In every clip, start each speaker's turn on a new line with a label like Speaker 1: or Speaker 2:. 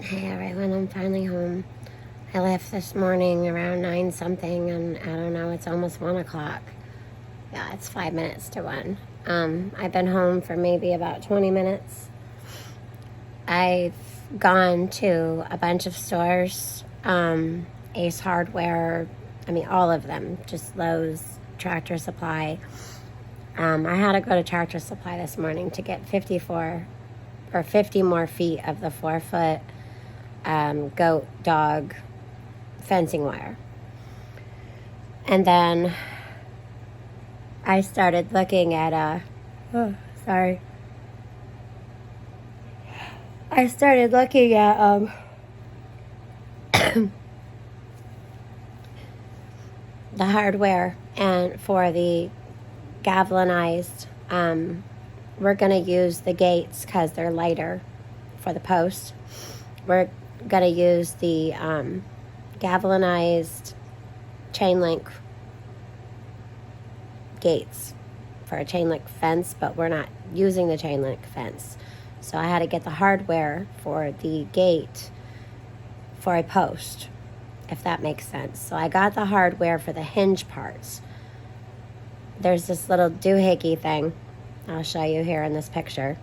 Speaker 1: Hey everyone, I'm finally home. I left this morning around 9 something, and I don't know, it's almost 1 o'clock. Yeah, it's 5 minutes to 1. I've been home for maybe about 20 minutes. I've gone to a bunch of stores, Ace Hardware, all of them, just Lowe's, Tractor Supply. I had to go to Tractor Supply this morning to get 50 more feet of the 4-foot goat dog fencing wire. And then I started looking at I started looking at the hardware and for the galvanized. We're going to use the gates because they're lighter for the post. We're going to use the galvanized chain link gates for a chain link fence, but we're not using the chain link fence. So I had to get the hardware for the gate for a post, if that makes sense. So I got the hardware for the hinge parts. There's this little doohickey thing I'll show you here in this picture.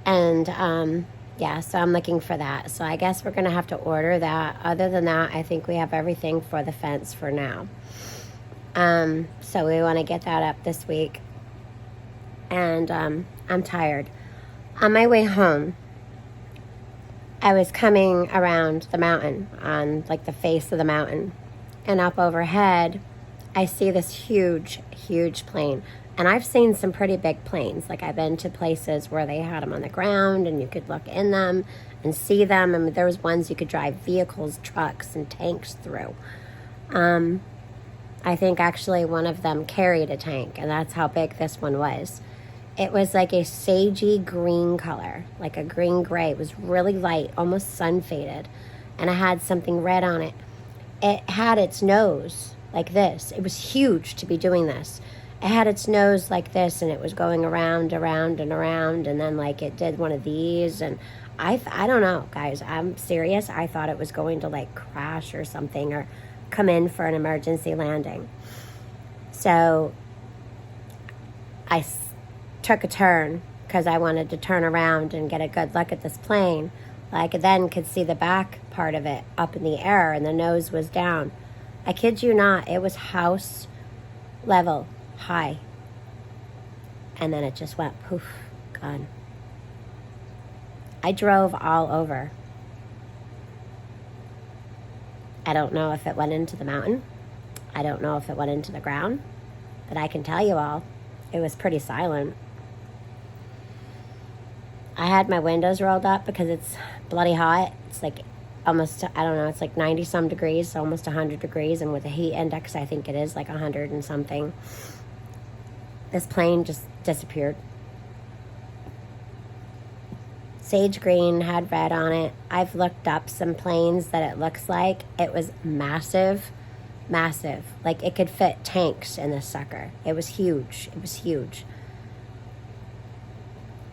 Speaker 1: And so I'm looking for that. So I guess we're going to have to order that. Other than that, I think we have everything for the fence for now. So we want to get that up this week. And I'm tired. On my way home, I was coming around the mountain, on like the face of the mountain. And up overhead, I see this huge, huge plane. And I've seen some pretty big planes. Like I've been to places where they had them on the ground and you could look in them and see them. I mean, there was ones you could drive vehicles, trucks, and tanks through. I think actually one of them carried a tank, and that's how big this one was. It was like a sagey green color, like a green-gray. It was really light, almost sun-faded, and it had something red on it. It had its nose like this. It was huge to be doing this. It had its nose like this, and it was going around, around, and around, and then like it did one of these, and I don't know, guys. I'm serious. I thought it was going to like crash or something, or come in for an emergency landing. So I took a turn because I wanted to turn around and get a good look at this plane. I then could see the back part of it up in the air, and the nose was down. I kid you not, it was house level high. And then it just went poof, gone. I drove all over. I don't know if it went into the mountain. I don't know if it went into the ground. But I can tell you all, it was pretty silent. I had my windows rolled up because it's bloody hot. It's like almost, I don't know, it's like 90 some degrees, so almost 100 degrees. And with the heat index, I think it is like 100 and something. This plane just disappeared. Sage green, had red on it. I've looked up some planes that it looks like. It was massive, massive. Like it could fit tanks in this sucker. It was huge. It was huge.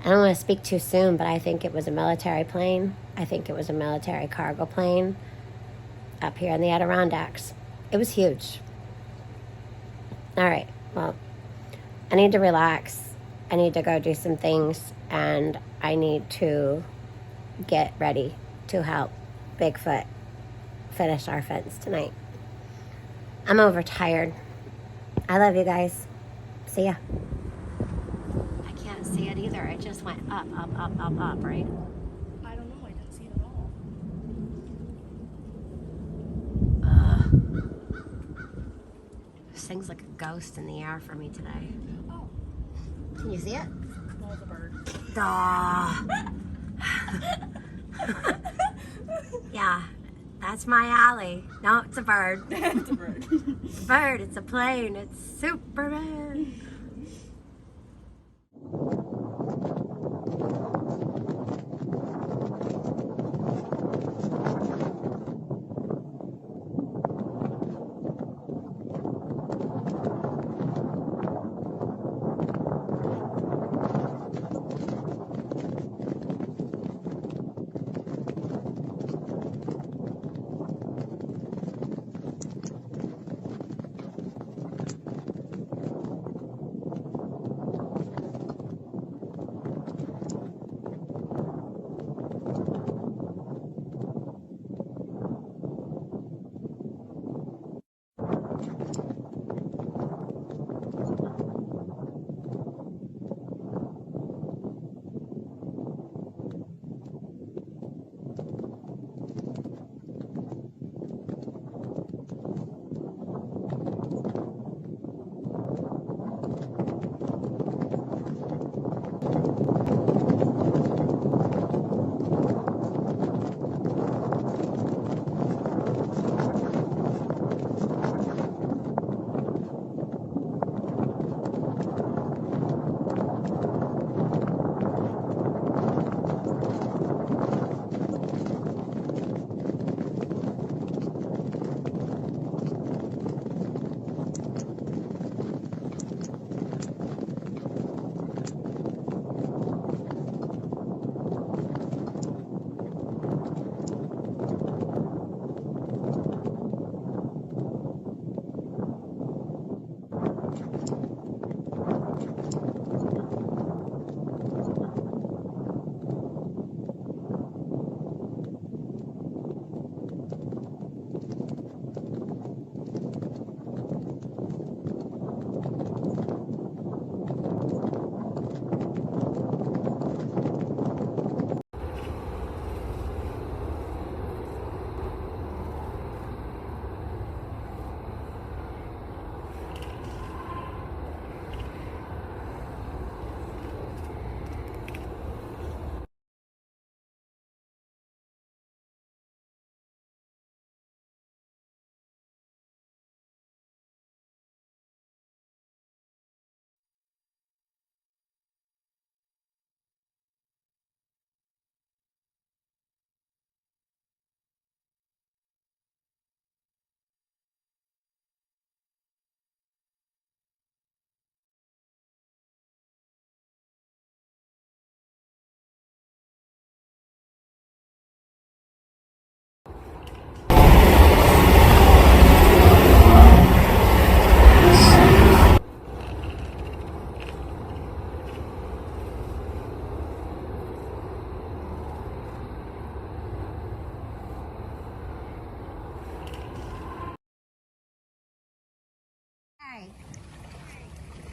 Speaker 1: I don't want to speak too soon, but I think it was a military plane. I think it was a military cargo plane up here in the Adirondacks. It was huge. All right, well, I need to relax. I need to go do some things, and I need to get ready to help Bigfoot finish our fence tonight. I'm overtired. I love you guys. See ya. I can't see it either. It just went up, up, up, up, up, right?
Speaker 2: I don't know. I didn't see it at all.
Speaker 1: This thing's like a ghost in the air for me today.
Speaker 2: Oh.
Speaker 1: Can you see it?
Speaker 2: No, it's a bird.
Speaker 1: Duh. Yeah, that's my alley. No, it's a bird.
Speaker 2: It's a bird.
Speaker 1: Bird, it's a plane. It's Superman.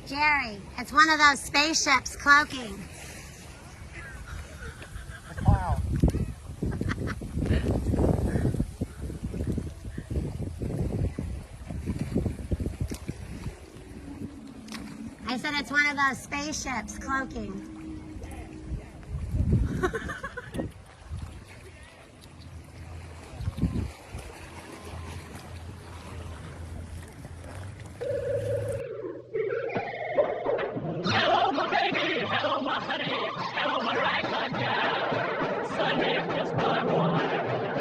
Speaker 1: Jerry, it's one of those spaceships cloaking.
Speaker 3: A cloud.
Speaker 1: I said it's one of those spaceships cloaking.